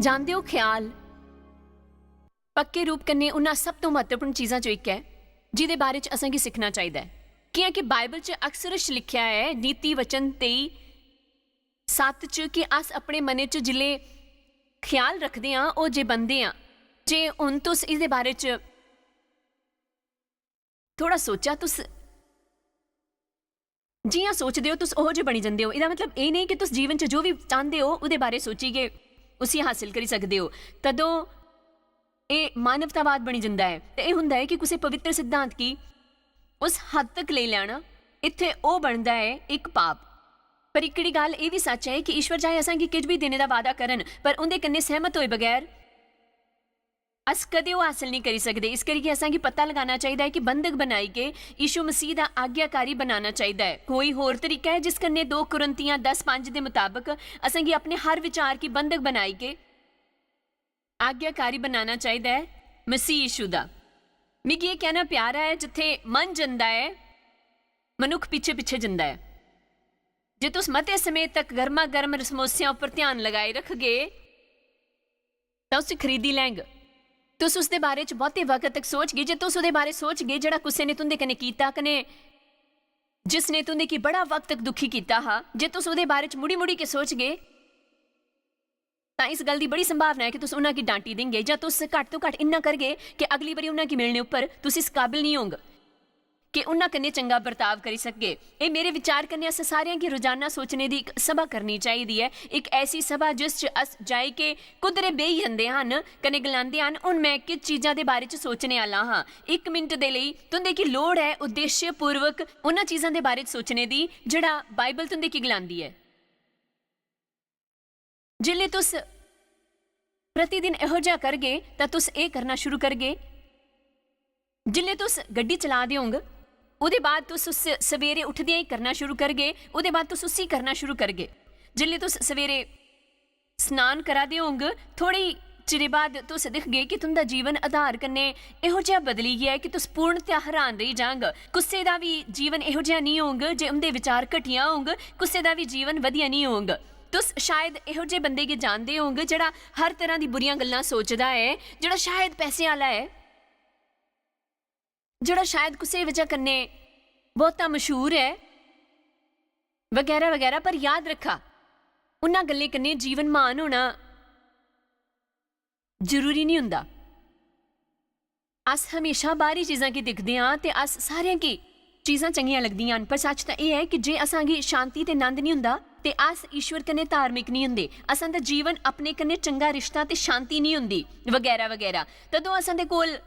जानते हो ख्याल पक्के रूप कन्ने उन्हां सब तो महत्वपूर्ण चीज़ां चों एक है जिहदे बारे च असांगी सिखना चाहिए। क्योंकि बाइबल च अक्सर लिखिया है नीति वचन 23:7 च कि अस अपने मने च जिले ख्याल रखते हाँ वो जे बनते हाँ। जे हुण तुस इसदे बारे च थोड़ा सोचा, तुस जियां सोचते हो तुस ओहो जे बनी जाते हो। इसदा मतलब ये नहीं कि तुस जीवन च जो भी चाहते हो उहदे बारे सोचिए उसी हासिल करी सकते हो। तदों ये मानवतावाद बनी जाता है। तो यह हुंदा है कि किसी पवित्र सिद्धांत की उस हद तक ले लेना, इत्थे वो बनता है एक पाप। पर इकड़ी गल ये भी सच है कि ईश्वर चाहे असांगी किश भी देने का वादा करन पर उनके कन्ने सहमत होए बगैर अस कदे वो हासिल नहीं करी सकते। इस करके असांगी पता लगाना चाहिए है कि बंधक बनाई के यीशु मसीह का आज्ञाकारी बनाना चाहिए है। कोई होर तरीका है जिस कन्ने 2 कुरिन्थियां 10:5 के मुताबिक असांगी अपने हर विचार की बंधक बनाई के आज्ञाकारी बनाना चाहिए है मसीह यीशु का। मिगी ये कहना प्यारा है जिथे मन जंदा है मनुख पीछे पीछे जंदा है। जे तुस मते समय तक गर्मा गर्म समोसियां उपर ध्यान लगाए रख गए तो उसे खरीदी लैंग। तुस उसदे बारे च बहुते वक्त तक सोच गए। जे तुस उसदे बारे सोच गए जेड़ा कुसै ने तुंदे कन्ने कीता कने जिसने तुंदे की बड़ा वक्त तक दुखी कीता हा, जे तुस उसदे बारे च मुड़ी मुड़ी के सोच गए तो इस गल की बड़ी संभावना है कि तुस उन्हां की डांटी देंगे या तुस घट तो घट इन्ना करगे कि अगली बारी उन्हां की मिलने उपर तुस इस काबिल नहीं होंगे कि उन्हां कन्ने चंगा बर्ताव करी सके। ये मेरे विचार कन्ने अस सारियां की रोजाना सोचने की एक सभा करनी चाहिए है। एक ऐसी सभा जिस च अस जाए के कुदरे बेही जांदे हन कने गलांदे हन हुण मैं किस चीज़ां दे बारे च सोचने आला हाँ। 1 मिनट दे लई तुंदे की लोड़ है उद्देश्यपूर्वक उन्हां चीज़ां दे बारे च सोचने दी जिहड़ा बाइबल तुंदे की गलांदी है। जिल्ले तुस प्रतिदिन इहो जिहा करगे तां तुस ये करना शुरू करगे। जिल्ले तुस गड्डी चला दे होंगे उहदे बाद तुस उस सवेरे उठदियां ही करना शुरू करगे। उहदे बाद तुस उसी करना शुरू करगे। जिल्ले तुस सवेरे स्नान करा दे होंगे थोड़ी चिरे बाद तुस दिखगे कि तुंदा जीवन आधार कन्ने इहो जिहा बदली गया है कि तुस पूर्णतया हैरान रही जांगे। कुसै दा भी जीवन इहो जिहा नहीं होंगे जे उनदे विचार घटिया होंगे, कुसै दा भी जीवन वधिया नहीं होंगे। तुस शायद इहो जे बंदे गी जानदे होंगे जिहड़ा हर तरह दी बुरियां गल्लां सोचदा है, जिहड़ा शायद पैसे आला है, जिहड़ा शायद किसी वजह कन्ने बहुता मशहूर है वगैरह वगैरह। पर याद रखा उन्हां गल्लें कन्ने जीवन मान होना जरूरी नहीं हुंदा। अस हमेशा बाहरी चीज़ां की दिखदे हां ते अस सारियां की चीज़ां चंगियां लगदियां पर सच तां यह है कि जे असांगी शांति ते आनंद नहीं हुंदा ते अस ईश्वर कन्ने धार्मिक नहीं हुंदे। असां दा जीवन अपने कन्ने चंगा रिश्ता ते शांति नहीं हुंदी वगैरह वगैरह। तदों असां दे कोल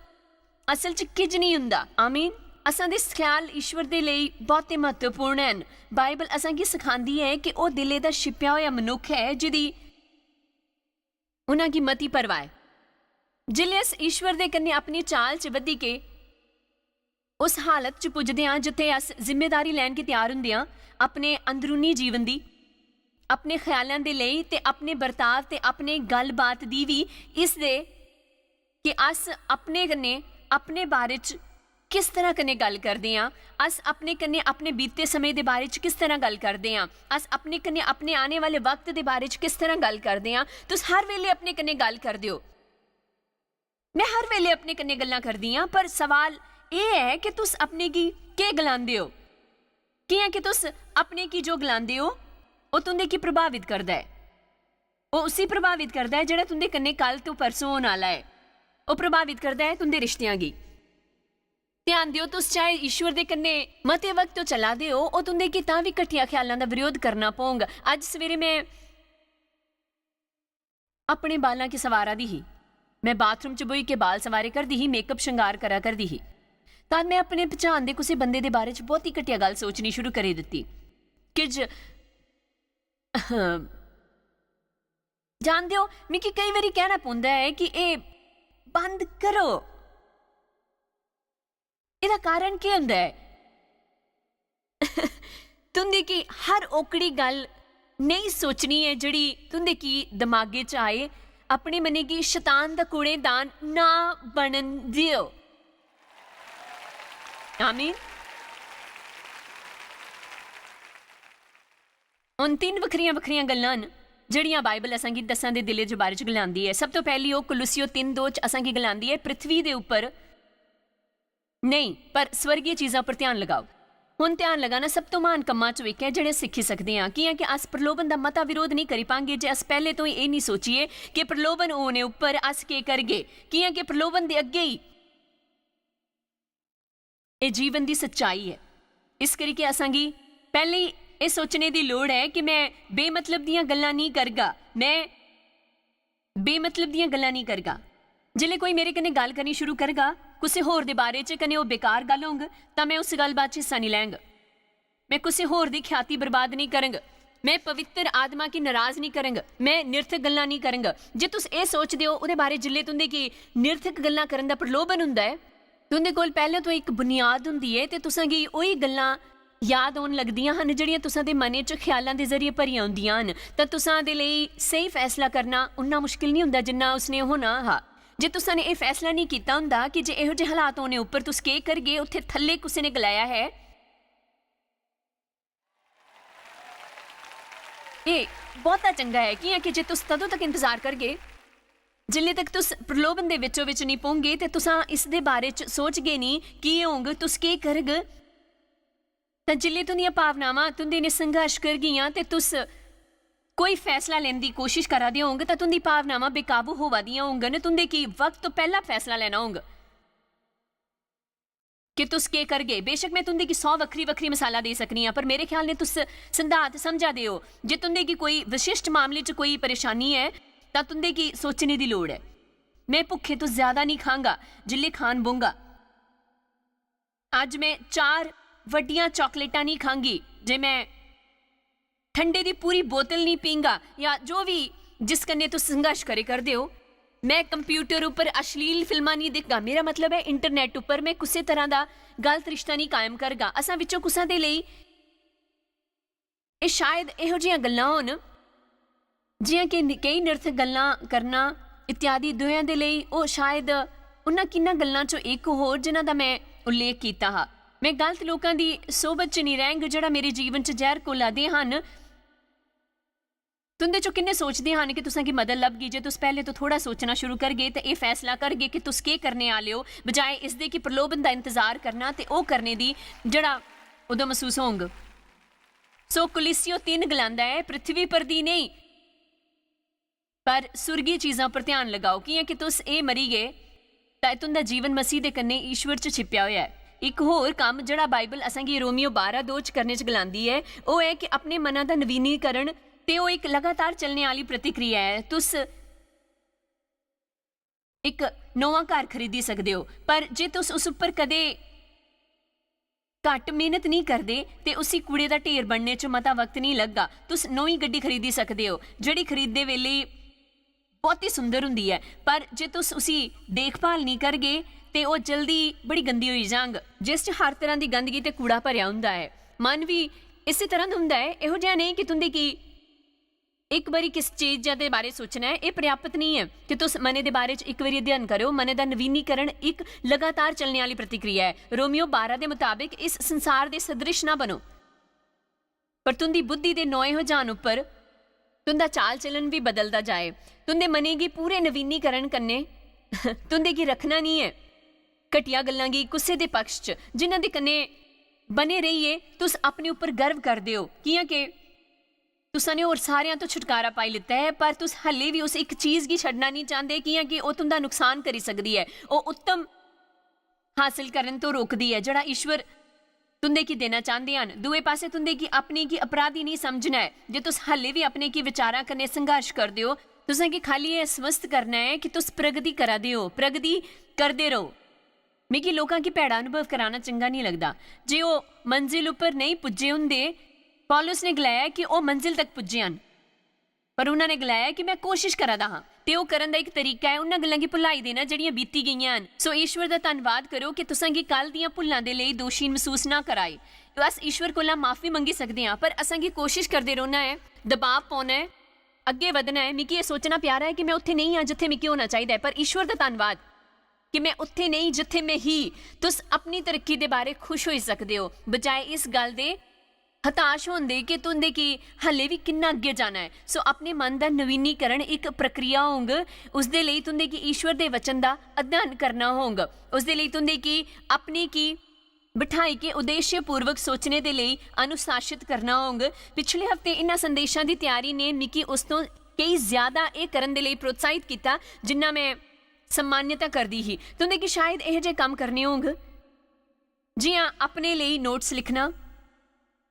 असल च किज नहीं हुंदा। आमीन। असां दे ख्याल ईश्वर दे लई बहुते महत्वपूर्ण हैं। बाइबल असां की सिखांदी है कि वह दिले दा छिपया होया मनुख है जिहदी उन्हां की मती परवाह है। जिल्ले अस ईश्वर दे कन्ने अपनी चाल च बधी के उस हालत च पुजदे हां जिथे अस जिम्मेदारी लैन के तैयार हुंदे हां अपने अंदरूनी जीवन दी, अपने ख्यालां दे लई ते अपने बर्ताव ते अपने गलबात दी भी इस दे कि अस अपने कन्ने अपने बारे च किस तरह कन्ने गल करदे हां। अस अपने कन्ने अपने बीते समय दे बारे च किस तरह गल करदे हां। अस अपने कन्ने अपने आने वाले वक्त दे बारे च किस तरह गल करदे हां। तुस हर वेले अपने कन्ने गल करदे हो, मैं हर वेले अपने कन्ने गल्लां करदी हां। पर सवाल ये है कि तुस अपने की के गलांदे हो। कियां कि तुस अपने की जो गलांदे हो वह तुंदे की प्रभावित करदा है। वह उसी प्रभावित करदा है जिहड़ा तुंदे कन्ने कल तो परसों होने वाला है। वह प्रभावित करता है तुंदे रिश्तियां गी। ध्यान दियो तुस चाहे ईश्वर दे कन्ने मते वक्त तो चला दे हो और तुंदे की तां भी घटिया ख्यालां दा विरोध करना पौंगा। अज सवेरे मैं अपने बालां की सवारा दी ही। मैं बाथरूम च बोई के बाल सवारे करदी ही, मेकअप श्रृंगार करा करदी ही। तां मैं अपने पहचान दे किसी बंदे दे बारे च बहुत ही घटिया गल सोचनी शुरू करी दित्ती। किज जानदे हो मिगी कई बारी कहना पौंदा है कि ए बंद करो। इसदा कारण क्या हुंदा है? तुंदे की हर ओकड़ी गल नहीं सोचनी है जिहड़ी तुंदे की दिमागे च आए। अपने मने की शैतान दा कूड़ेदान ना बनन दियो। आमीन। हुण 3 वखरियां वखरियां गल्लां न ਜਿਹੜੀਆਂ ਬਾਈਬਲ ਅਸਾਂਗੀ ਦਸਾਂ ਦੇ ਦਿਲੇ ਦੇ ਬਾਰੇ ਚ ਗਲਾਉਂਦੀ ਹੈ। ਸਭ ਤੋਂ ਪਹਿਲੀ ਉਹ ਕੁਲੂਸੀਓ 3:2 ਚ ਅਸਾਂਗੀ ਗਲਾਉਂਦੀ ਹੈ, ਪ੍ਰithvi ਦੇ ਉੱਪਰ ਨਹੀਂ ਪਰ ਸਵਰਗੀ ਚੀਜ਼ਾਂ ਉੱਪਰ ਧਿਆਨ ਲਗਾਓ। ਹੁਣ ਧਿਆਨ ਲਗਾਣਾ ਸਭ ਤੋਂ ਮਹਾਨ ਕੰਮਾਂ ਚ ਵੇਖਿਆ ਜਿਹੜੇ ਸਿੱਖੀ ਸਕਦੇ ਹਾਂ। ਕੀ ਹੈ ਕਿ ਅਸ ਪ੍ਰਲੋਭਨ ਦਾ ਮਤਾ ਵਿਰੋਧ ਨਹੀਂ ਕਰੀ ਪਾਂਗੇ ਜੇ ਅਸ ਪਹਿਲੇ ਤੋਂ ਹੀ ਇਹ ਨਹੀਂ ਸੋਚੀਏ ਕਿ ਪ੍ਰਲੋਭਨ ਉਹਨੇ ਉੱਪਰ ਅਸ ਕੇ ਕਰਗੇ। ਕੀ ਹੈ ਕਿ ਪ੍ਰਲੋਭਨ ਦੇ ਅੱਗੇ ਹੀ ਇਹ ਜੀਵਨ ਦੀ ਸੱਚਾਈ ਹੈ। ਇਸ ਕਰਕੇ ਅਸਾਂਗੀ ਪਹਿਲੇ ਹੀ ਇਹ ਸੋਚਣੇ ਦੀ ਲੋੜ ਹੈ ਕਿ ਮੈਂ ਬੇਮਤਲਬ ਦੀਆਂ ਗੱਲਾਂ ਨਹੀਂ ਕਰਗਾ, ਮੈਂ ਬੇਮਤਲਬ ਦੀਆਂ ਗੱਲਾਂ ਨਹੀਂ ਕਰਗਾ। ਜਿਲੇ ਕੋਈ ਮੇਰੇ ਕਨੇ ਗੱਲ ਕਰਨੀ ਸ਼ੁਰੂ ਕਰੇਗਾ ਕਿਸੇ ਹੋਰ ਦੇ ਬਾਰੇ ਚ ਕਨੇ ਉਹ ਬੇਕਾਰ ਗੱਲ ਹੋਂਗ ਤਾਂ ਮੈਂ ਉਸ ਗੱਲਬਾਤ ਚ ਹਿੱਸਾ ਨਹੀਂ ਲੈਂਗਾ। ਮੈਂ ਕਿਸੇ ਹੋਰ ਦੀ ख्याति ਬਰਬਾਦ ਨਹੀਂ ਕਰਾਂਗਾ। ਮੈਂ ਪਵਿੱਤਰ ਆਤਮਾ ਕੀ ਨਾਰਾਜ਼ ਨਹੀਂ ਕਰਾਂਗਾ। ਮੈਂ ਨਿਰਥਕ ਗੱਲਾਂ ਨਹੀਂ ਕਰਾਂਗਾ। ਜੇ ਤੁਸੀਂ ਇਹ ਸੋਚਦੇ ਹੋ ਉਹਦੇ ਬਾਰੇ ਜਿਲੇ ਤੁੰਦੇ ਕਿ ਨਿਰਥਕ ਗੱਲਾਂ ਕਰਨ ਦਾ ਪ੍ਰਲੋਭਨ ਹੁੰਦਾ ਹੈ, ਤੁੰਦੇ ਕੋਲ ਪਹਿਲਾਂ ਤੋਂ ਇੱਕ ਬੁਨਿਆਦ ਹੁੰਦੀ ਹੈ ਤੇ ਤੁਸਾਂਗੀ ਉਹੀ ਗੱਲਾਂ ਯਾਦ ਆਉਣ ਲੱਗਦੀਆਂ ਹਨ ਜਿਹੜੀਆਂ ਤੁਸਾਂ ਦੇ ਮਨ 'ਚ ਖਿਆਲਾਂ ਦੇ ਜ਼ਰੀਏ ਭਰੀਆਂ ਹੁੰਦੀਆਂ ਹਨ। ਤਾਂ ਤੁਸਾਂ ਦੇ ਲਈ ਸਹੀ ਫੈਸਲਾ ਕਰਨਾ ਉਨਾ ਮੁਸ਼ਕਿਲ ਨਹੀਂ ਹੁੰਦਾ ਜਿੰਨਾ ਉਸਨੇ ਹੋਣਾ ਹਾ। ਜੇ ਤੁਸਾਂ ਨੇ ਇਹ ਫੈਸਲਾ ਨਹੀਂ ਕੀਤਾ ਹੁੰਦਾ ਕਿ ਜੇ ਇਹੋ ਜਿਹੇ ਹਾਲਾਤ ਹੋਣੇ ਉੱਪਰ ਤੁਸੀਂ ਕੀ ਕਰਗੇ, ਉੱਥੇ ਥੱਲੇ ਕਿਸੇ ਨੇ ਗਲਾਇਆ ਹੈ, ਇਹ ਬਹੁਤਾ ਚੰਗਾ ਹੈ। ਕੀ ਹੈ ਕਿ ਜੇ ਤੁਸੀਂ ਤਦੋਂ ਤੱਕ ਇੰਤਜ਼ਾਰ ਕਰਗੇ ਜਿੱਲੇ ਤੱਕ ਤੁਸੀਂ ਪ੍ਰਲੋਭਨ ਦੇ ਵਿੱਚੋਂ ਵਿੱਚ ਨਹੀਂ ਪਹੁੰਚਗੇ ਤੇ ਤੁਸਾਂ ਇਸ ਦੇ ਬਾਰੇ 'ਚ ਸੋਚਗੇ ਨਹੀਂ ਕੀ ਹੋਂਗੇ, ਤੁਸੀਂ ਕੀ ਕਰਗੇ, ਤਾਂ ਜਿੱਲੇ ਤੁੰਦੀਆਂ ਭਾਵਨਾਵਾਂ ਤੁੰਦੇ ਨੇ ਸੰਘਰਸ਼ ਕਰ ਗਈਆਂ ਤੇ ਤੁਸ ਕੋਈ ਫੈਸਲਾ ਲੈਣ ਦੀ ਕੋਸ਼ਿਸ਼ ਕਰਾਦੇ ਹੋਗੇ ਤਾਂ ਤੁੰਦੀ ਭਾਵਨਾਵਾਂ ਬੇਕਾਬੂ ਹੋਵਾਦੀਆਂ ਹੋਣਗੀਆਂ। ਤੁੰਦੇ ਕੀ ਵਕਤ ਤੋਂ ਪਹਿਲਾਂ ਫੈਸਲਾ ਲੈਣਾ ਹੋਗਾ ਕਿ ਤੁਸ ਕੀ ਕਰਗੇ। ਬੇਸ਼ੱਕ ਮੈਂ ਤੁੰਦੇ ਕੀ 100 ਵੱਖਰੀ ਵੱਖਰੀ ਮਿਸਾਲਾਂ ਦੇ ਸਕਨੀ ਹਾਂ, ਪਰ ਮੇਰੇ ਖਿਆਲ ਨੇ ਤੁਸ ਸੰਧਾਤ ਸਮਝਾ ਦਿਓ। ਜੇ ਤੁੰਦੇ ਕੀ ਕੋਈ ਵਿਸ਼ਿਸ਼ਟ ਮਾਮਲੇ 'ਚ ਕੋਈ ਪਰੇਸ਼ਾਨੀ ਹੈ ਤਾਂ ਤੁੰਦੇ ਕੀ ਸੋਚਣੇ ਦੀ ਲੋੜ ਹੈ। ਮੈਂ ਭੁੱਖੇ ਤੋਂ ਜ਼ਿਆਦਾ ਨਹੀਂ ਖਾਂਗਾ ਜਿੱਲੇ ਖਾਣ ਬੂੰਗਾ। ਅੱਜ ਮੈਂ 4 ਵੱਡੀਆਂ ਚਾਕਲੇਟਾਂ ਨਹੀਂ ਖਾਂਗੀ ਜੇ ਮੈਂ ਠੰਡੇ ਦੀ ਪੂਰੀ ਬੋਤਲ ਨਹੀਂ ਪੀਂਗਾ, ਜਾਂ ਜੋ ਵੀ ਜਿਸ ਕੰਨੇ ਤੁਸੀਂ ਸੰਘਰਸ਼ ਕਰੇ ਕਰਦੇ ਹੋ। ਮੈਂ ਕੰਪਿਊਟਰ ਉੱਪਰ ਅਸ਼ਲੀਲ ਫਿਲਮਾਂ ਨਹੀਂ ਦੇਖਗਾ। ਮੇਰਾ ਮਤਲਬ ਹੈ ਇੰਟਰਨੈਟ ਉੱਪਰ ਮੈਂ ਕਿਸੇ ਤਰ੍ਹਾਂ ਦਾ ਗਲਤ ਰਿਸ਼ਤਾ ਨਹੀਂ ਕਾਇਮ ਕਰਗਾ। ਅਸਾਂ ਵਿੱਚੋਂ ਕੁਸਾਂ ਦੇ ਲਈ ਇਹ ਸ਼ਾਇਦ ਇਹੋ ਜਿਹੀਆਂ ਗੱਲਾਂ ਹੋਣ ਜਿਵੇਂ ਕਿ ਕਈ ਨਿਰਥਕ ਗੱਲਾਂ ਕਰਨਾ ਇਤਿਆਦਿ ਦੋਹਾਂ ਦੇ ਲਈ ਉਹ ਸ਼ਾਇਦ ਉਹਨਾਂ ਕਿੰਨਾਂ ਗੱਲਾਂ 'ਚੋਂ ਇੱਕ ਹੋਰ ਜਿਨ੍ਹਾਂ ਦਾ ਮੈਂ ਉਲੇਖ ਕੀਤਾ ਹਾਂ। ਮੈਂ ਗਲਤ ਲੋਕਾਂ ਦੀ ਸੋਬਤ 'ਚ ਨਹੀਂ ਰਹਿੰਗ ਜਿਹੜਾ ਮੇਰੇ ਜੀਵਨ 'ਚ ਜ਼ਹਿਰ ਘੋਲਾਦੇ ਹਨ। ਤੁੰਦੇ 'ਚੋਂ ਕਿੰਨੇ ਸੋਚਦੇ ਹਨ ਕਿ ਤੁਸਾਂ ਕੀ ਮਦਦ ਲੱਭ ਗਈ ਜੇ ਤੁਸੀਂ ਪਹਿਲੇ ਤੋਂ ਥੋੜਾ ਸੋਚਣਾ ਸ਼ੁਰੂ ਕਰਗੇ ਤੇ ਇਹ ਫੈਸਲਾ ਕਰਗੇ ਕਿ ਤੁਸੀਂ ਕੀ ਕਰਨੇ ਆਲੇ ਹੋ, ਬਜਾਏ ਇਸ ਦੇ ਕਿ ਪ੍ਰਲੋਭਨ ਦਾ ਇੰਤਜ਼ਾਰ ਕਰਨਾ ਤੇ ਉਹ ਕਰਨੇ ਦੀ ਜਿਹੜਾ ਉਦੋਂ ਮਹਿਸੂਸ ਹੋਊਗਾ। ਸੋ ਕੁਲੀਸੀਓ 3 ਗਲਾਂਦਾ ਹੈ, ਪ੍ਰithvi ਪਰ ਦੀ ਨਹੀਂ ਪਰ ਸੁਰਗੀ ਚੀਜ਼ਾਂ ਪਰ ਧਿਆਨ ਲਗਾਓ। ਕੀ ਹੈ ਕਿ ਤੁਸੀਂ ਇਹ ਮਰੀ ਗਏ ਤਾਂ ਤੁੰਦਾ ਜੀਵਨ ਮਸੀਹ ਦੇ ਕੰਨੇ ਈਸ਼ਵਰ 'ਚ ਛਿਪਿਆ ਹੋਇਆ ਹੈ। ਇੱਕ ਹੋਰ ਕੰਮ ਜਿਹੜਾ ਬਾਈਬਲ ਅਸਾਂਗੀ ਰੋਮੀਓ 12:2 ਚ ਕਰਨੇ 'ਚ ਗਲਾਂਦੀ ਹੈ ਉਹ ਹੈ ਕਿ ਆਪਣੇ ਮਨਾਂ ਦਾ ਨਵੀਨੀਕਰਨ ਤੇ ਉਹ ਇੱਕ ਲਗਾਤਾਰ ਚੱਲਣੇ ਵਾਲੀ ਪ੍ਰਤੀਕਿਰਿਆ ਹੈ। ਤੁਸ ਇੱਕ ਨਵਾਂ ਘਰ ਖਰੀਦੀ ਸਕਦੇ ਹੋ, ਪਰ ਜੇ ਤੁਸੀਂ ਉਸ ਉੱਪਰ ਕਦੇ ਘੱਟ ਮਿਹਨਤ ਨਹੀਂ ਕਰਦੇ ਤੇ ਉਸੇ ਕੂੜੇ ਦਾ ਢੇਰ ਬਣਨੇ 'ਚ ਮਤਾ ਵਕਤ ਨਹੀਂ ਲੱਗਾ। ਤੁਸੀਂ ਨਵੀਂ ਗੱਡੀ ਖਰੀਦੀ ਸਕਦੇ ਹੋ ਜਿਹੜੀ ਖਰੀਦਦੇ ਵੇਲੇ ਬਹੁਤ ਹੀ ਸੁੰਦਰ ਹੁੰਦੀ ਹੈ, ਪਰ ਜੇ ਤੁਸੀਂ ਉਸੀ ਦੇਖਭਾਲ ਨਹੀਂ ਕਰਗੇ ਤੇ ਉਹ ਜਲਦੀ ਬੜੀ ਗੰਦੀ ਹੋਈ ਜਾਂਗ ਜਿਸ 'ਚ ਹਰ ਤਰ੍ਹਾਂ ਦੀ ਗੰਦਗੀ ਤੇ ਕੂੜਾ ਭਰਿਆ ਹੁੰਦਾ ਹੈ। ਮਨ ਵੀ ਇਸੇ ਤਰ੍ਹਾਂ ਦਾ ਹੁੰਦਾ ਹੈ। ਇਹੋ ਜਿਹਾ ਨਹੀਂ ਕਿ ਤੁੰਦੇ ਕੀ ਇੱਕ ਵਾਰੀ ਕਿਸ ਚੀਜ਼ ਦੇ ਬਾਰੇ ਸੋਚਣਾ ਹੈ, ਇਹ ਪ੍ਰਿਆਪਤ ਨਹੀਂ ਹੈ ਕਿ ਤੁਸੀਂ ਮਨੇ ਦੇ ਬਾਰੇ 'ਚ ਇੱਕ ਵਾਰੀ ਅਧਿਐਨ ਕਰੋ। ਮਨੇ ਦਾ ਨਵੀਨੀਕਰਨ ਇੱਕ ਲਗਾਤਾਰ ਚੱਲਣੇ ਵਾਲੀ ਪ੍ਰਤੀਕਿਰਿਆ ਹੈ। ਰੋਮੀਓ 12 ਦੇ ਮੁਤਾਬਿਕ ਇਸ ਸੰਸਾਰ ਦੇ ਸਦ੍ਰਿਸ਼ ਨਾ ਬਣੋ, ਪਰ ਤੁੰਦੀ ਬੁੱਧੀ ਦੇ ਨੋਏ ਹੋ ਜਾਣ ਉੱਪਰ ਤੁੰਦਾ ਚਾਲ ਚੱਲਣ ਵੀ ਬਦਲਦਾ ਜਾਏ। ਤੁੰਦੇ ਮਨੇ ਕੀ ਪੂਰੇ ਨਵੀਨੀਕਰਨ ਕਰਨੇ ਤੁੰਦੇ ਕੀ ਰੱਖਣਾ ਨਹੀਂ ਹੈ ਘਟੀਆ ਗੱਲਾਂ ਕੀ ਗੁੱਸੇ ਦੇ ਪਕਸ਼ 'ਚ ਜਿਨ੍ਹਾਂ ਦੇ ਕੰਨੇ ਬਨੇ ਰਹੀਏ। ਤੁਸੀਂ ਆਪਣੇ ਉੱਪਰ ਗਰਵ ਕਰਦੇ ਹੋ ਕੀ ਕਿ ਤੁਸਾਂ ਨੇ ਹੋਰ ਸਾਰਿਆਂ ਤੋਂ ਛੁਟਕਾਰਾ ਪਾਈ ਲਿੱਤਾ ਹੈ, ਪਰ ਤੁਸੀਂ ਹਲੇ ਵੀ ਉਸ ਇੱਕ ਚੀਜ਼ ਕੀ ਛੱਡਣਾ ਨਹੀਂ ਚਾਹੁੰਦੇ ਕਿ ਉਹ ਤੁੰਦਾ ਨੁਕਸਾਨ ਕਰੀ ਸਕਦੀ ਹੈ। ਉਹ ਉੱਤਮ ਹਾਸਿਲ ਕਰਨ ਤੋਂ ਰੋਕਦੀ ਹੈ ਜਿਹੜਾ ਈਸ਼ਵਰ ਤੁੰਦੇ ਕੀ ਦੇਣਾ ਚਾਹੁੰਦੇ ਹਨ। ਦੂਏ ਪਾਸੇ ਤੁੰਦੇ ਕੀ ਆਪਣੇ ਕੀ ਅਪਰਾਧੀ ਨਹੀਂ ਸਮਝਣਾ ਹੈ। ਜੇ ਤੁਸੀਂ ਹਲੇ ਵੀ ਆਪਣੇ ਕੀ ਵਿਚਾਰਾਂ ਕਰਨੇ ਸੰਘਰਸ਼ ਕਰਦੇ ਹੋ, ਤੁਸੀਂ ਕੀ ਖਾਲੀ ਇਹ ਸਵਸਤ ਕਰਨਾ ਹੈ ਕਿ ਤੁਸੀਂ ਪ੍ਰਗਤੀ ਕਰਾਦੇ ਹੋ, ਪ੍ਰਗਤੀ ਕਰਦੇ ਰਹੋ। ਮਿਕੀ ਲੋਕਾਂ ਕੀ ਭੈੜਾ ਅਨੁਭਵ ਕਰਾਉਣਾ ਚੰਗਾ ਨਹੀਂ ਲੱਗਦਾ। ਜੇ ਉਹ ਮੰਜ਼ਿਲ ਉੱਪਰ ਨਹੀਂ ਪੁੱਜੇ ਹੁੰਦੇ, ਪੌਲੁਸ ਨੇ ਗਲਾਇਆ ਕਿ ਉਹ ਮੰਜ਼ਿਲ ਤੱਕ ਪੁੱਜੇ ਹਨ, ਪਰ ਉਹਨਾਂ ਨੇ ਗਲਾਇਆ ਕਿ ਮੈਂ ਕੋਸ਼ਿਸ਼ ਕਰਦਾ ਹਾਂ ਤੇ ਉਹ ਕਰਨ ਦਾ ਇੱਕ ਤਰੀਕਾ ਹੈ ਉਹਨਾਂ ਗੱਲਾਂ ਕੀ ਭੁਲਾਈ ਦੇਣਾ ਜਿਹੜੀਆਂ ਬੀਤੀ ਗਈਆਂ ਹਨ। ਸੋ ਈਸ਼ਵਰ ਦਾ ਧੰਨਵਾਦ ਕਰੋ ਕਿ ਤੁਸਾਂ ਕੀ ਕੱਲ ਦੀਆਂ ਭੁੱਲਾਂ ਦੇ ਲਈ ਦੋਸ਼ੀ ਮਹਿਸੂਸ ਨਾ ਕਰਾਏ। ਬਸ ਈਸ਼ਵਰ ਕੋਲੋਂ ਮਾਫੀ ਮੰਗੀ ਸਕਦੇ ਹਾਂ, ਪਰ ਅਸਾਂ ਕੀ ਕੋਸ਼ਿਸ਼ ਕਰਦੇ ਰਹਿਣਾ ਹੈ, ਦਬਾਅ ਪਾਉਣਾ ਹੈ, ਅੱਗੇ ਵਧਣਾ ਹੈ। ਮਿਕੀ ਇਹ ਸੋਚਣਾ ਪਿਆਰਾ ਹੈ ਕਿ ਮੈਂ ਉੱਥੇ ਨਹੀਂ ਹਾਂ ਜਿੱਥੇ ਮਿਕੀ ਹੋਣਾ ਚਾਹੀਦਾ ਹੈ, ਪਰ ਈਸ਼ਵਰ ਦਾ ਧੰਨਵਾਦ ਕਿ ਮੈਂ ਉੱਥੇ ਨਹੀਂ ਜਿੱਥੇ ਮੈਂ ਹੀ। ਤੁਸੀਂ ਆਪਣੀ ਤਰੱਕੀ ਦੇ ਬਾਰੇ ਖੁਸ਼ ਹੋ ਸਕਦੇ ਹੋ ਬਜਾਏ ਇਸ ਗੱਲ ਦੇ ਹਤਾਸ਼ ਹੁੰਦੇ ਕਿ ਤੁੰਦੇ ਕਿ ਹਲੇ ਵੀ ਕਿੰਨਾ ਅੱਗੇ ਜਾਣਾ ਹੈ। ਸੋ ਆਪਣੇ ਮਨ ਦਾ ਨਵੀਨੀਕਰਨ ਇੱਕ ਪ੍ਰਕਿਰਿਆ ਹੋਊਗਾ। ਉਸਦੇ ਲਈ ਤੁੰਦੇ ਕਿ ਈਸ਼ਵਰ ਦੇ ਵਚਨ ਦਾ ਅਧਿਐਨ ਕਰਨਾ ਹੋਊਗਾ। ਉਸਦੇ ਲਈ ਤੁੰਦੇ ਕਿ ਆਪਣੀ ਕੀ ਬਿਠਾਈ ਕੇ ਉਦੇਸ਼ਪੂਰਵਕ ਸੋਚਣੇ ਦੇ ਲਈ ਅਨੁਸ਼ਾਸਿਤ ਕਰਨਾ ਹੋਊਗਾ। ਪਿਛਲੇ ਹਫਤੇ ਇਹਨਾਂ ਸੰਦੇਸ਼ਾਂ ਦੀ ਤਿਆਰੀ ਨੇ ਨਿੱਕੀ ਉਸ ਤੋਂ ਕਈ ਜ਼ਿਆਦਾ ਇਹ ਕਰਨ ਦੇ ਲਈ ਪ੍ਰੋਤਸਾਹਿਤ ਕੀਤਾ ਜਿੰਨਾ ਮੈਂ सम्मान्यता करदी ही। तुंदे कि शायद यह जे काम करने होंगे। जी हाँ, अपने लिए नोट्स लिखना।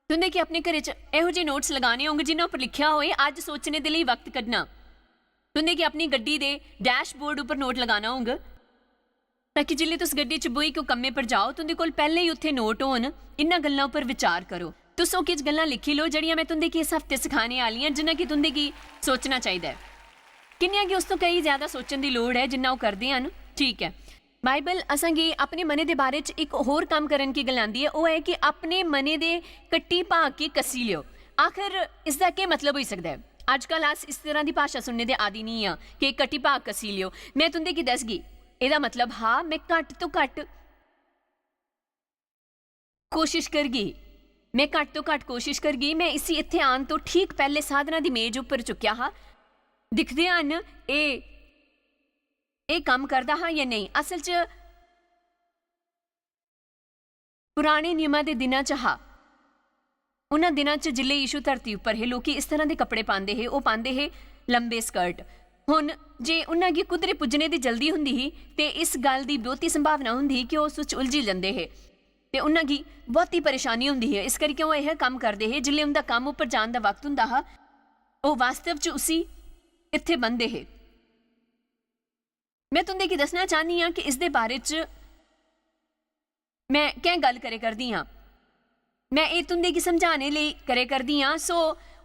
तुंदे कि अपने घर च यहो जे नोट्स लगाने होंगे जिन्होंने पर लिखा होए अज सोचने के लिए वक्त कढ़ना। तुंदे कि अपनी गड्डी दे डैशबोर्ड उपर नोट लगाना होंगे ताकि जिल्ले तुस गड्डी च बोई को कम्मे पर जाओ तुंदे कोल पहले ही उत्थे नोट होन। इन्हां गल्लां उपर विचार करो। तुस ओह किश गल्लां लिखी लो जिहड़ियां मैं तुंदे कि इस हफ्ते सिखाने वाली हां जिन्हां कि तुंदे कि सोचना चाहिए। किन्नियां कि उस तो कई ज़्यादा सोचण दी लोड़ है जिन्ना वो करते हैं। ठीक है, बाइबल असांगी अपने मने दे बारे च एक होर काम करन की गल आंदी है। वो है कि अपने मने दे कट्टी भाग के कसी लियो। आखिर इसका क्या मतलब हो सकता है? अजकल अस इस तरह की भाषा सुनने दे आदि नहीं हाँ कि कट्टी भाग कसी लियो। मैं तुंदे की दसगी ਇਹਦਾ मतलब हाँ मैं घट तो घट कोशिश करगी। मैं घट तो घट कोशिश करगी। मैं इसी इत्थे आन तो ठीक पहले साधना दी मेज उपर चुक्या हाँ दिखदे हन ये काम करदा हाँ या नहीं। असल च पुराने नियमां दे दिनां च हाँ उन्हां दिनां च जिल्ले यीशु धरती उपर है लोग इस तरह के कपड़े पाते है। वो पाते है लंबे स्कर्ट। हुण जे उन्हां गी कुदरे पुजने की जल्दी हुंदी ही ते इस गल की बहुती संभावना हुंदी कि उस विच उलझी जांदे है ते उन्हां गी बहुती परेशानी हुंदी है। इस करके वो यह काम करते है जिल्ले उनका काम उपर जाण दा वक्त हुंदा हा वो वास्तव च उसी इत्थे बंदे है। मैं तुंदे की दसना चाहनी हाँ कि इस दे बारे च मैं क्या गल करे करदी हाँ। मैं ये तुंदे की समझाने लिए करे करदी हाँ। सो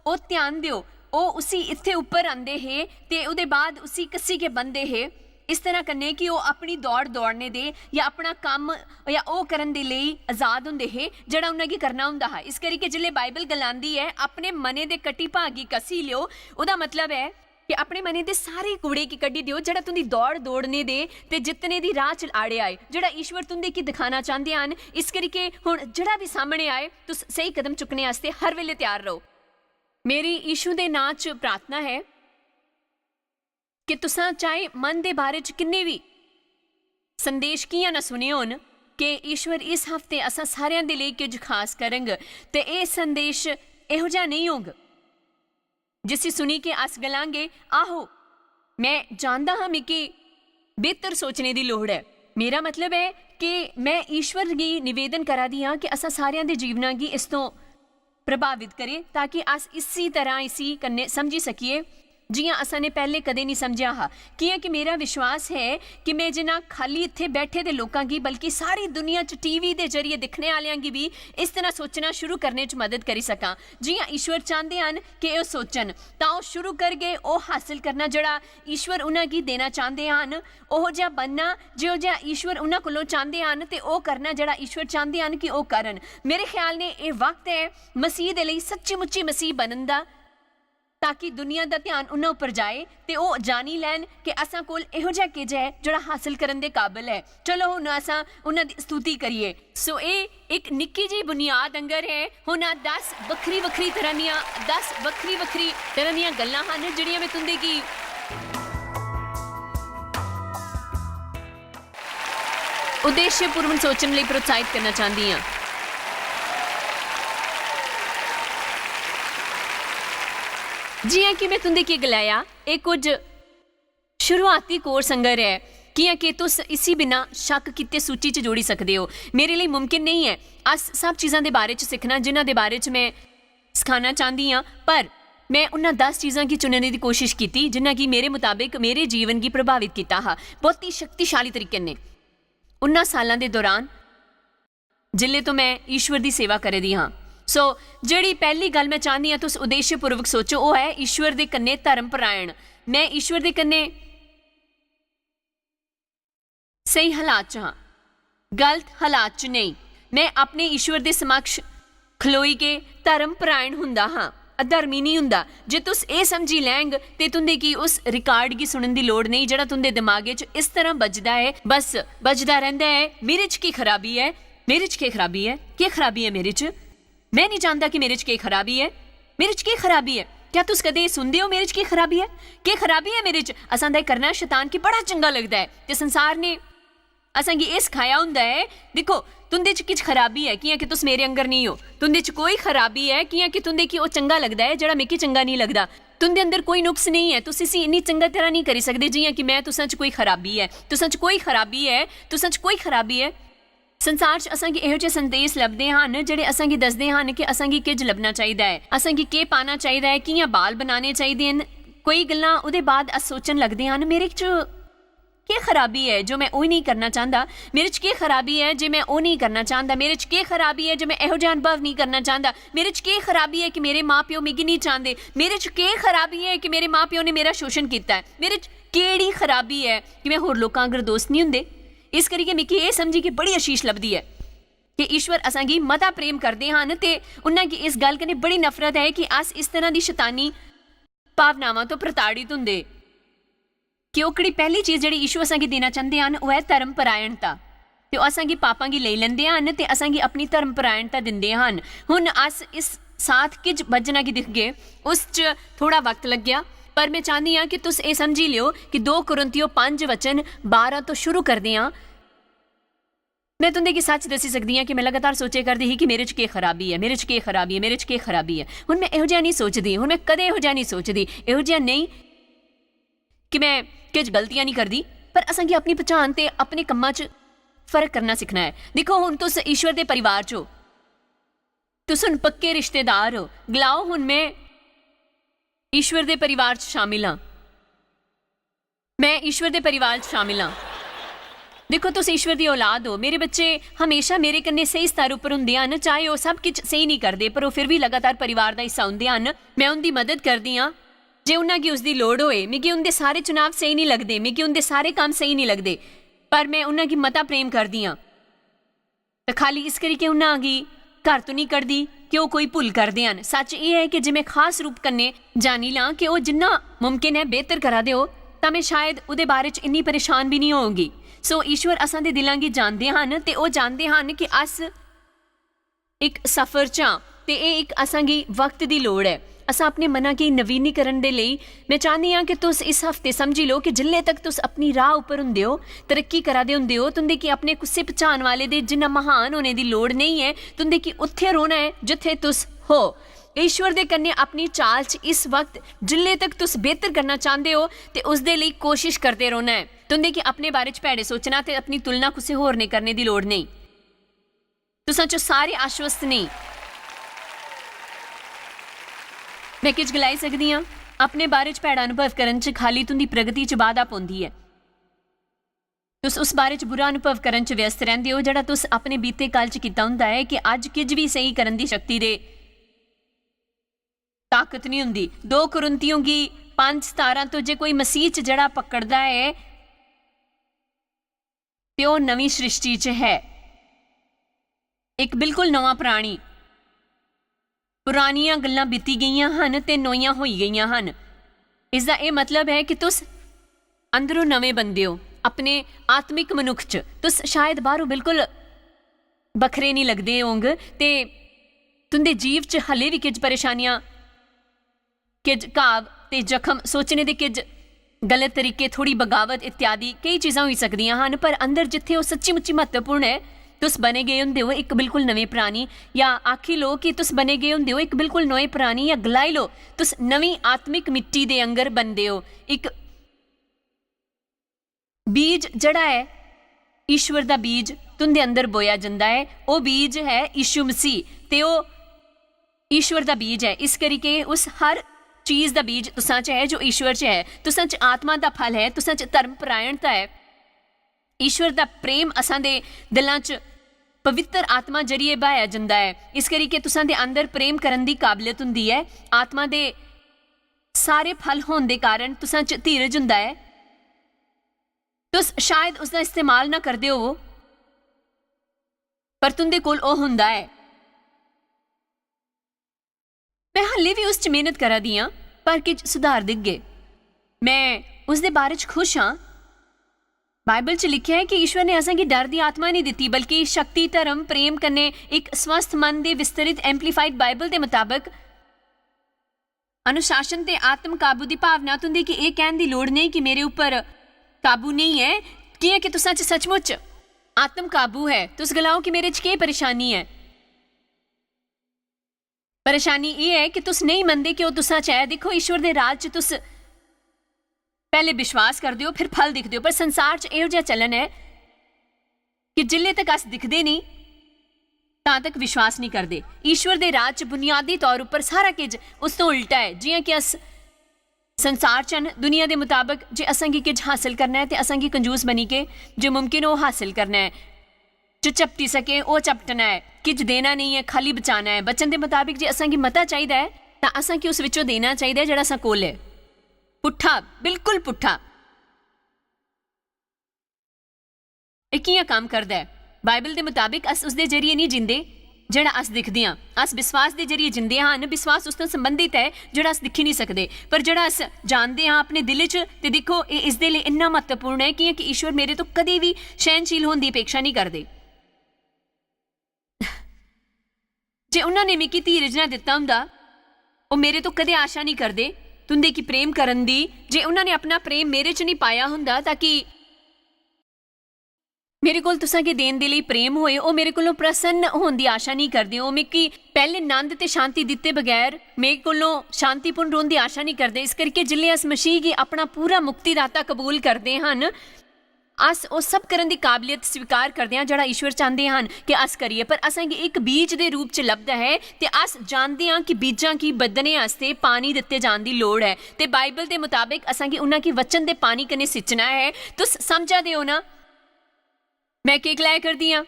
ओ ध्यान दियो ओ उसी इत्थे उपर आंदे है ते उदे बाद उसी कसी के बंदे है इस तरह करने कि वो अपनी दौड़ दौड़ने दे या अपना काम या ओ करन दे लिए आज़ाद हुंदे है जिहड़ा उन्हां की करना हुंदा है। इस करके जिल्ले बाइबल गल आंदी है अपने मने दे कट्टी भागी कसी लियो उहदा मतलब है कि अपने मने दे सारे कूड़े की कड्डी दियो जिहड़ा तुंदी दौड़ दौड़ने दे ते जितने दी राह च आड़े आए जिहड़ा ईश्वर तुंदे की दिखाना चाहते हैं। इस करके हुण जिहड़ा भी सामने आए तुस सही कदम चुकने वास्ते हर वेले तैयार रहो। मेरी यीशु दे नां च प्रार्थना है कि तुसां चाहे मन दे बारे च किन्ने भी संदेश कियां ना सुने होन कि ईश्वर इस हफ्ते असां सारियां दे लई कुछ खास करंगे ते ये संदेश इहो जिहा नहीं होगा जिसी सुनी के अस गलांगे आहो मैं जानदा हाँ मिकी बेहतर सोचने की लोड़ है। मेरा मतलब है कि मैं ईश्वर की निवेदन करा दी हाँ कि असां सारियां दे जीवनां गी इस तो प्रभावित करें ताकि अस इसी तरह इसी कन्ने समझी सकिए जियां असां ने पहले कदे नहीं समझा हा। कि मेरा विश्वास है कि मैं जिन्ना खाली इत्थे बैठे दे लोकां गी बल्कि सारी दुनिया च टीवी दे जरिए दिखने वालियां गी भी इस तरह सोचना शुरू करने च मदद करी सकां जियां ईश्वर चाहते हैं कि वो सोचन तां वो शुरू कर गए वो हासिल करना जड़ा ईश्वर उन्हां गी देना चाहते हैं ओहो जिहा बनना जो जिहा ईश्वर उन्हां कोलों चाहते हैं ते वो करना जड़ा ईश्वर चाहते हैं कि वो करन। मेरे ख्याल ने ये वक्त है मसीह दे लई सच्ची मुच्ची मसीह बनन दा ताकि दुनिया का ध्यान उन्हां उपर जाए ते वो जानी लैन कि असां कोल इहो जिहा किज है जिहड़ा हासिल करन दे काबिल है। चलो हुण असां उन्हां दी स्तुति करिए। सो ये एक निक्की जी बुनियाद अंगर है। हुण 10 वक्री वक्री तरह दीयां गल्लां हन जिहड़ियां मैं तुंदे की उद्देश्यपूर्वक सोचने लिए प्रोत्साहित करना चाहती हाँ। जी हाँ कि मैं तुंदे की गलाया एक कुछ शुरुआती कोर्स अंगर है कि तुस इसी बिना शक किते सूची च जोड़ी सकते हो। मेरे लिए मुमकिन नहीं है अस सब चीज़ों के बारे च सीखना जिन्हां दे बारे च मैं सिखाना चाहती हाँ पर मैं उन्हां 10 चीज़ों की चुनने की कोशिश की जिन्हां की मेरे मुताबिक मेरे जीवन की प्रभावित किया हा बहुत ही शक्तिशाली तरीके ने उन्हां सालां दे दौरान जिले तो मैं ईश्वर की सेवा करे दी हाँ। सो जिहड़ी पहली गल मैं चाहती हाँ तुस उद्देश्यपूर्वक सोचो वो है ईश्वर दे कन्ने धर्म परायण। मैं ईश्वर दे कन्ने सही हालात च हाँ गलत हालात च नहीं। मैं अपने ईश्वर दे समक्ष खलोई के धर्म परायण हुंदा हाँ अधर्मी नहीं हुंदा। जे तुस ये समझी लैंग ते तुंदे की उस रिकॉर्ड की सुनने की लोड़ नहीं जिहड़ा तुंदे दिमागे च इस तरह बजदा है बस बजदा रहिंदा है मेरे च की खराबी है मेरे च की खराबी है मेरे च मैं नहीं जानता कि मेरे च केह् खराबी है। मेरे च केह् खराबी है? क्या तुस कदे सुनदे हो मेरे च केह् खराबी है? केह् खराबी है मेरे च? असां दा करना शैतान गी बड़ा चंगा लगदा है ते संसार ने असां गी एह् सखाया हुंदा है, दिक्खो तुंदे च किश खराबी है कियां कि तुस मेरे अंगर नहीं हो, तुंदे च कोई खराबी है कियां कि तुंदे की ओह् चंगा लगदा है जेह्ड़ा मिगी चंगा नहीं लगदा, तुंदे अंदर कोई नुक्स नहीं है, तुस इसी इन्नी चंगा तरह नहीं करी सकदे जियां कि मैं तुसां च कोई खराबी है, तुसां च कोई खराबी है, तुसां च कोई खराबी है। संसार च असां गी इहो जेहे संदेश लभदे हन जेह्ड़े असां गी दसदे हन कि असां गी किज लभना चाहिदा है, असां गी केह् पाना चाहिदा है, कियां बाल बनाने चाहिदे न। कोई गल्लां ओह्दे बाद अस सोचन लगदे हन मेरे च केह् खराबी है जो मैं ओह् नहीं करना चाहता, मेरे च केह् खराबी है जे मैं ओह् नहीं करना चाहता, मेरे च केह् खराबी है जो मैं इहो जेहा अनुभव नहीं करना चाहता, मेरे च केह् खराबी है कि मेरे माँ प्यो मिगी नहीं चाहते, मेरे च केह् खराबी है कि मेरे माँ प्यो ने मेरा शोषण किया है, मेरे च केह्ड़ी खराबी है कि मैं होर लोकां अगर दोस्त नहीं हुंदे। इस करियै मिगी एह् समझी कि बड़ी आशीष लभदी है कि ईश्वर असां गी मता प्रेम करदे हन ते उन्हां गी इस गल कन्नै बड़ी नफरत है कि अस इस तरह दी शैतानी भावनावां तो प्रताड़ित हुंदे कि ओह्कड़ी पहली चीज़ जिहड़ी ईशु असां गी देना चाहते हैं वह है धर्म परायणता, ते असां गी पापां गी लेई लैंदे हन ते असां गी अपनी धर्म परायणता दिंदे हन। हुण अस इस साथ किज बजना गी दिखगे उस च थोड़ा वक्त लग्गेआ, पर मैं चाहनी हाँ कि तुस ये समझी लियो कि 2 कुरिन्थियों 5 वचन 12 तो शुरू करदे हाँ। मैं तुंदे गी सच दसी सकदी हाँ कि मैं लगातार सोचे करदी ही कि मेरे च केह् खराबी है, मेरे च केह् खराबी है, मेरे च केह् खराबी है। हुण मैं इहो जिहा नहीं सोचदी, हुण मैं कदें इहो जिहा नहीं सोचदी, इहो जिहा नहीं कि मैं किश गलतियां नहीं करदी, पर असां गी अपनी पहचान ते अपने कम्मां च फर्क करना सीखना है। दिक्खो हुण तुस ईश्वर दे परिवार च हो, तुस हुण पक्के रिश्तेदार हो, गलाओ हुण मैं ईश्वर दे परिवार च शामिल हाँ, मैं ईश्वर दे परिवार च शामिल हाँ। देखो तुस ईश्वर दी औलाद हो, मेरे बच्चे हमेशा मेरे कन्नै सही स्तर उप्पर हुंदे हन, चाहे ओह् सब किश सही नहीं करदे पर ओह् फिर भी लगातार परिवार दा हिस्सा हुंदे हन। मैं उंदी मदद करदी हाँ जे उन्हां गी उसदी लोड़ होए। मिगी उंदे सारे चुनाव सही नहीं लगदे, मिगी उंदे सारे काम सही नहीं लगदे, पर मैं उन्हां गी मता प्रेम करदी हाँ। ते खाली इस करियै उन्हां गी घर तो नहीं कड्ढदी कि ओह् कोई भुल करदे हन। सच एह् है कि जे मैं खास रूप कन्नै जानी लां कि ओह् जिन्ना मुमकिन है बेहतर करा दे हो तां मैं शायद उहदे बारे च इन्नी परेशान भी नहीं होगी। सो ईश्वर असां दे दिलां गी जानदे हन ते ओह् जानदे हन कि अस एक सफर च आं ते एह् एक असां गी वक्त दी लोड़ है। असां अपने मना गी नवीनीकरण दे लेई मैं चाहनी हाँ कि तुस इस हफ्ते समझी लो कि जिल्ले तक तुस अपनी राह उप्पर हुंदे हो, तरक्की करा दे हुंदे हो, तुंदे कि अपने कुसै पहचान वाले दे जिन्ना महान होने दी लोड़ नहीं है, तुंदे कि उत्थे रौह्ना है जित्थे तुस हो। ईश्वर दे कन्नै अपनी चाल च इस वक्त जिल्ले तक तुस बेहतर करना चाहते हो ते उसदे लेई कोशिश करते रौह्ना है। तुंदे कि अपने बारे च भैड़े सोचना ते अपनी तुलना कुसै होर ने करने दी लोड़ नहीं। तुसां चो सारे आश्वस्त नहीं। मैं किश गलाई सकदी हाँ, अपने बारे च भैड़ा अनुभव करन च खाली तुंदी प्रगति च बाधा पौंदी है। तुस उस बारे च बुरा अनुभव करन च व्यस्त रहिंदे हो जेह्ड़ा तुस अपने बीते काल च कीता हुंदा है कि अज किज भी सही करन दी शक्ति दे ताकत नहीं हुंदी। 2 कुरिन्थियों गी 5:17 तो जे कोई मसीह च जड़ा पकड़दा है ते ओह् नवीं सृष्टि च है, एक बिल्कुल नवा प्राणी। पुरानियां गल्लां बीती गईयां हन ते नोइयां होई गईयां हन। इसदा एह् मतलब है कि तुस अंदरों नवे बंदे हो। अपने आत्मिक मनुख च तुस शायद बाहरों बिल्कुल बखरे नहीं लगदे होंग ते तुंदे जीव च हले भी किज परेशानियां, किज घाव ते जख्म, सोचने दे किज गलत तरीके, थोड़ी बगावत इत्यादि कई चीज़ां होई सकदियां हन, पर अंदर जिथे ओह् सच्ची मुच्ची महत्वपूर्ण है तुस बने गए होंदे हो एक बिल्कुल नवे प्राणी, या आखी लो कि तुस बने गए होंदे हो एक बिल्कुल नवे प्राणी, या गलाई लो तुस नवी आत्मिक मिट्टी दे अंगर बनदे हो। एक बीज जड़ा है ईश्वर दा बीज तुंदे अंदर बोया जंदा है, ओह बीज है यीशु मसीह ते ओह ईश्वर दा बीज है। इस करके उस हर चीज़ दा बीज तुसां च है जो ईश्वर च है। तुसां च आत्मा दा फल है, तुसां च धर्म परायणता है, ईश्वर दा प्रेम असां दे दिलां च पवित्र आत्मा जरिए बहाया जंदा है। इस करके तुसां दे अंदर प्रेम करन दी काबलियत हुंदी है। आत्मा दे सारे फल होने दे कारण तुसां च धीरज हुंदा है। तुस शायद उसका इस्तेमाल ना करदे हो पर तुंदे कोल ओह हुंदा है। मैं हले भी उस च मेहनत करा दी हां पर किछ सुधार दिखगे। मैं उसदे बारे च खुश हाँ बाइबल च लिखा है कि ईश्वर ने असेंगी डर दी आत्मा नहीं दी बल्कि शक्ति धर्म प्रेम कन्ने एक स्वस्थ मन दे विस्तृत एम्पलीफाइड बाइबल के मुताबिक अनुशासन ते आत्म काबू की भावना तुंदी कि यह कहने की लोड़ नहीं कि मेरे ऊपर काबू नहीं है कि तुसां च सचमुच आत्म काबू है। तुस गलाओ कि मेरे च केह् परेशानी है। परेशानी ये है कि तुस नहीं मनदे कि वह तुसां च है। देखो ईश्वर के राज च तुस पहले विश्वास करते हो फिर फल दिखते हो, पर संसार च इहो जिहा चलन है कि जिल्ले तक अस दिखते नहीं तां तक विश्वास नहीं करते। ईश्वर के राज च बुनियादी तौर पर सारा किज उस तो उल्टा है। जियां कि अस संसार चन दुनिया के मुताबिक जे असांगी किज हासिल करना है तो असांगी कंजूस बनी के जो मुमकिन हो हासिल करना है, जो चपटी सके वो चपटना है, किज देना नहीं है खाली बचाना है। बचन के मुताबिक जे असांगी मता चाहिए है तो असांगी उस विचों देना चाहिए जिहड़ा असां कोल है। पुट्ठा, बिल्कुल पुट्ठा। ਇਹ ਕਿਵੇਂ काम करता है? बाइबल के मुताबिक अस उसके जरिए नहीं जिंदे ਜਿਹੜਾ अस दिखते हाँ। अस विश्वास के जरिए जिंदे हाँ। विश्वास उस तो संबंधित है ਜਿਹੜਾ अस दिखी नहीं सकते, पर ਜਿਹੜਾ अस जानते हाँ अपने दिल च। ते देखो ये इसके लिए इन्ना महत्वपूर्ण है कि ईश्वर मेरे तो कभी भी सहनशील होने की अपेक्षा नहीं करते। जे उन्होंने मिगी धीरज ना दिता हुंदा वो मेरे तो कदे आशा नहीं करते तुंदे की प्रेम करन दी। जे उन्होंने अपना प्रेम मेरे च नहीं पाया हुंदा ताकि मेरे को तुसां के देन दे लई प्रेम होए, वो मेरे को प्रसन्न होने की आशा नहीं करते। वो मिगी पहले आनंद ते शांति दिते बगैर मेरे को शांतिपूर्ण रोन की आशा नहीं करते। इस करके जिले अस मसीह की अपना पूरा मुक्तिदाता कबूल करते हैं, अस वो सब करने की काबलियत स्वीकार करते हैं जिहड़ा ईश्वर चाहते हैं कि अस करिए। पर असेंगी एक बीज के रूप च लभदा है तो अस जानते हैं कि बीजां की बदने वास्ते पानी दिते जाने की लोड़ है। तो बाइबल के मुताबिक असेंगी उन्हां की वचन के पानी कन्ने सिंचना है। तुस समझदे हो ना मैं की गलाया करदी हाँ।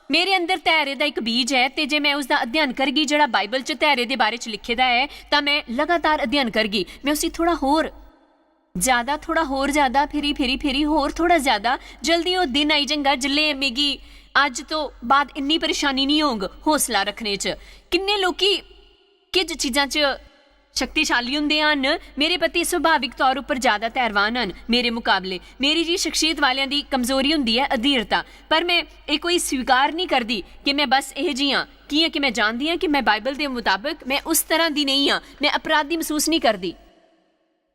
मेरे अंदर धैर्य का एक बीज है तो जे मैं उसका अध्ययन करगी जिहड़ा बाइबल च धैर्य के बारे च लिखे दा है तो मैं लगातार अध्ययन करगी। मैं उसी थोड़ा होर ज़्यादा थोड़ा होर ज़्यादा फिरी होर थोड़ा ज़्यादा जल्दी वो दिन आई जाएगा जिले मिगी अज तो बाद इन्नी परेशानी नहीं होग। हौसला रखने च किन्ने लोकी किज चीज़ां च शक्तिशाली होंदे हैं। मेरे पति सुभाविक तौर पर ज़्यादा धैर्यवान हैं मेरे मुकाबले। मेरी जी शख्सियत वालियां दी कमज़ोरी होंदी है अधीरता, पर मैं ये कोई स्वीकार नहीं करती कि मैं बस यह जी हाँ कि मैं जानती हाँ कि मैं बाइबल के मुताबिक मैं उस तरह की नहीं हाँ। मैं अपराधी महसूस नहीं करती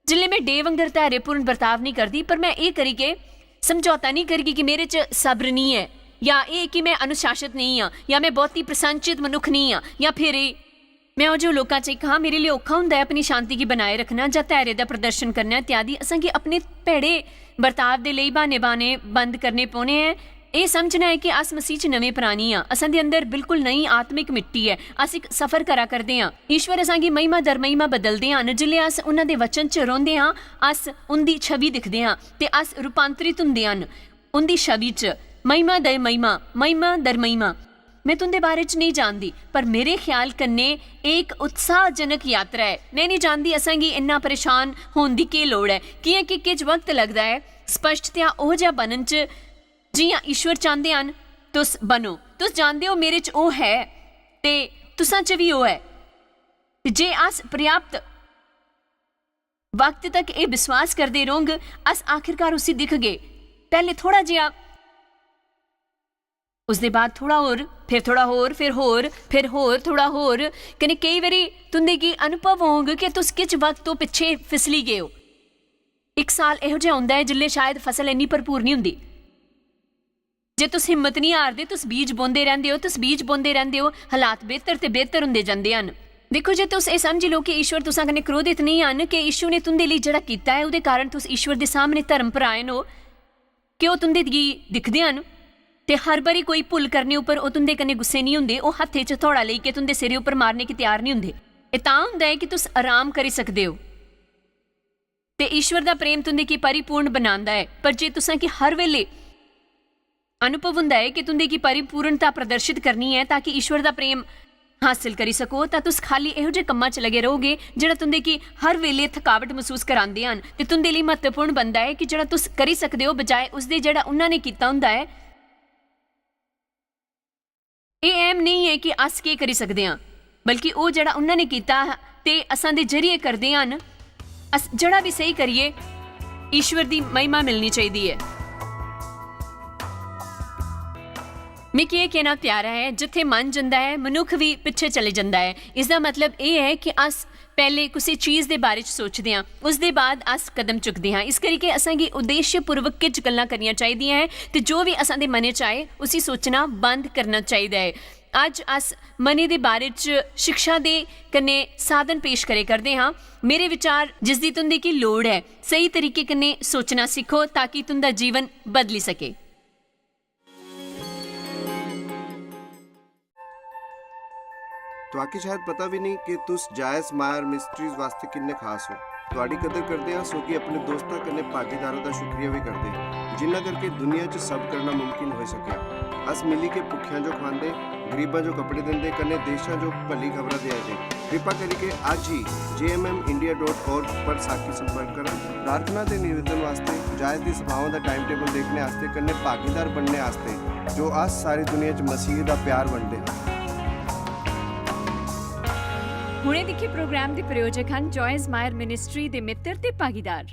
जिले मैं डे वंगर धैर्यपूर्ण बर्ताव नहीं करती, पर मैं ये करी के समझौता नहीं करगी कि मेरे च सब्र नहीं है, या ये कि मैं अनुशासित नहीं हाँ, या मैं बहुती प्रसन्नचित मनुख नहीं हाँ, या फिर मैं वो जो लोगों च एक हाँ मेरे लिए औखा होंदा है अपनी शांति की बनाए रखना या धैर्य का प्रदर्शन करना इत्यादि। असेंगी अपने भैड़े बर्ताव के लिए बहाने बंद करने पौने हैं। ये समझना है कि अस मसीह च नवे पुरानी हाँ। असां दे अंदर बिल्कुल नई आत्मिक मिट्टी है। अस एक सफ़र करा करते हाँ। ईश्वर असांगी महिमा दर महिमा बदलते हैं। जिले अस उन्हां दे वचन च रोंदे हाँ अस उनकी छवि दिखते हाँ ते अस रूपांतरित हुंदे हन उनकी छवि च। महिमा दर महिमा, महिमा दर महिमा। मैं तुंदे बारे च नहीं जानती, पर मेरे ख्याल कन्ने एक उत्साहजनक यात्रा है। मैं नहीं जानती असांगी इन्ना परेशान होने की के लोड़ है कि किज वक्त लगता है स्पष्टतया ओह जिहा बनन च जियां ईश्वर चाहते हैं तुस बनो। तुस जानते हो मेरे च ओ है ते तुसां च भी ओ है। जे अस पर्याप्त वक्त तक ये विश्वास करते रहोंगे अस आखिरकार उसी दिख गए। पहले थोड़ा जिहा, उसके बाद थोड़ा और, फिर थोड़ा होर, फिर होर थोड़ा होर। कने कई बारी तुंदे की अनुभव होंगे कि तुस किच वक्त तो पिछे फिसली गए हो। एक साल इहो जिहा हुंदा है जिले शायद फसल इन्नी भरपूर नहीं हुंदी। जे तुस हिम्मत नहीं हारदे तुस बीज बोंदे रहंदे हो, हालात बेहतर ते बेहतर हुंदे जांदे हन। देखो जे तुस ये समझी लो कि ईश्वर तुसां कन्नै क्रोधित नहीं हन कि यीशु ने तुंदे लिए जिहड़ा कीता है उहदे कारण तुस ईश्वर दे सामने धर्मपरायण हो कि ओह तुंदे गी दिखदे हन ते हर बारी कोई भुल करने उपर ओह तुंदे कन्नै गुस्से नहीं हुंदे। ओह हत्थे च थोड़ा लेई के तुंदे सिरे उपर मारने की तैयार नहीं हुंदे। ये तां हुंदा है कि तुस आराम करी सकदे हो ते ईश्वर दा प्रेम तुंदे की परिपूर्ण बनांदा है। पर जे तुसां की हर वेले अनुभव हुंदा है कि तुंदे की परिपूर्णता प्रदर्शित करनी है ताकि ईश्वर दा प्रेम हासिल करी सको तां तुस खाली इहो जे कम्मां च लगे रहोगे जिहड़ा तुंदे की हर वेले थकावट महसूस करांदे हन ते तुंदे लिए महत्वपूर्ण बनदा है कि जिहड़ा तुस करी सकदे हो बजाए उसदे जिहड़ा उन्हां ने कीता हुंदा है। ये अहम नहीं है कि अस के करी सकते हैं, बल्कि वो जड़ा उन्होंने किया ते असां दे जरिए करते हैं। अस जड़ा भी सही करिए ਈਸ਼ਵਰ ਦੀ ਮਹਿਮਾ ਮਿਲਣੀ ਚਾਹੀਦੀ ਹੈ। ਮਿਕੀ ਇਹ ਕਹਿਣਾ ਪਿਆਰਾ ਹੈ, ਜਿੱਥੇ ਮਨ ਜਾਂਦਾ ਹੈ ਮਨੁੱਖ ਵੀ ਪਿੱਛੇ ਚਲੇ ਜਾਂਦਾ ਹੈ। ਇਸ ਦਾ ਮਤਲਬ ਇਹ ਹੈ ਕਿ ਅਸ ਪਹਿਲੇ ਕਿਸੇ ਚੀਜ਼ ਦੇ ਬਾਰੇ 'ਚ ਸੋਚਦੇ ਹਾਂ, ਉਸ ਦੇ ਬਾਅਦ ਅਸ ਕਦਮ ਚੁੱਕਦੇ ਹਾਂ। ਇਸ ਕਰਕੇ ਅਸਾਂਗੀ ਉਦੇਸ਼ਪੂਰਵਕ ਕੁਝ ਗੱਲਾਂ ਕਰਨੀਆਂ ਚਾਹੀਦੀਆਂ ਹੈ ਤੇ ਜੋ ਵੀ ਅਸਾਂ ਦੇ ਮਨੇ 'ਚ ਆਏ ਉਸੇ ਸੋਚਣਾ ਬੰਦ ਕਰਨਾ ਚਾਹੀਦਾ ਹੈ। ਅੱਜ ਅਸ ਮਨੀ ਦੇ ਬਾਰੇ 'ਚ ਸਿੱਖਿਆ ਦੇ ਕन्ने ਸਾਧਨ ਪੇਸ਼ ਕਰੇ ਕਰਦੇ ਹਾਂ। ਮੇਰੇ ਵਿਚਾਰ ਜਿਸ ਦੀ ਤੁੰਦੀ ਕੀ ਲੋੜ ਹੈ, ਸਹੀ ਤਰੀਕੇ ਕन्ने सोचना सीखो ताकि तुंदा जीवन बदली सके। ਤੁਹਾਡੀ ਸ਼ਾਇਦ ਪਤਾ ਵੀ ਨਹੀਂ ਕਿ ਤੁਸ ਜਾਇਜ਼ ਮਾਇਰ ਮਿਸਟਰੀਜ਼ ਵਾਸਤੇ ਕਿੰਨੇ ਖਾਸ ਹੋ। ਤੁਹਾਡੀ ਕਦਰ ਕਰਦੇ ਹਾਂ, ਸੋ ਕਿ ਆਪਣੇ ਦੋਸਤਾਂ ਕन्ने ਭਾਗੀਦਾਰਾਂ ਦਾ ਸ਼ੁਕਰੀਆ ਵੀ ਕਰਦੇ ਹਾਂ, ਜਿਨ੍ਹਾਂ ਕਰਕੇ ਦੁਨੀਆ 'ਚ ਸਭ ਕਰਨਾ ਮੁਮਕਿਨ ਹੋ ਸਕਿਆ। ਅਸ ਮਿਲੀ ਕੇ ਭੁੱਖਿਆਂ ਜੋ ਖਾਂਦੇ, ਗਰੀਬਾਂ ਜੋ ਕੱਪੜੇ ਦਿੰਦੇ, ਕन्ने ਦੇਸ਼ਾਂ ਜੋ ਭਲੀ ਖਬਰਾਂ ਦੇ ਆਏ। ਕਿਰਪਾ ਕਰਕੇ ਅੱਜ ਹੀ jmmindia.org पर साखी संपर्क करें। प्रार्थना के निवेदन वास्ते, जायज़ दी सभाओं का टाइम टेबल देखने वास्ते, कन्ने भागीदार बनने वास्ते, जो अस सारी दुनिया 'ਚ मसीह का प्यार वंडते हैं। ਹੁਣੇ ਦੇਖੇ ਪ੍ਰੋਗਰਾਮ ਦੇ ਪ੍ਰਯੋਜਕ ਹਨ ਜੋਇਸ ਮਾਇਰ ਮਿਨਿਸਟਰੀ ਦੇ ਮਿੱਤਰ ਤੇ ਭਾਗੀਦਾਰ।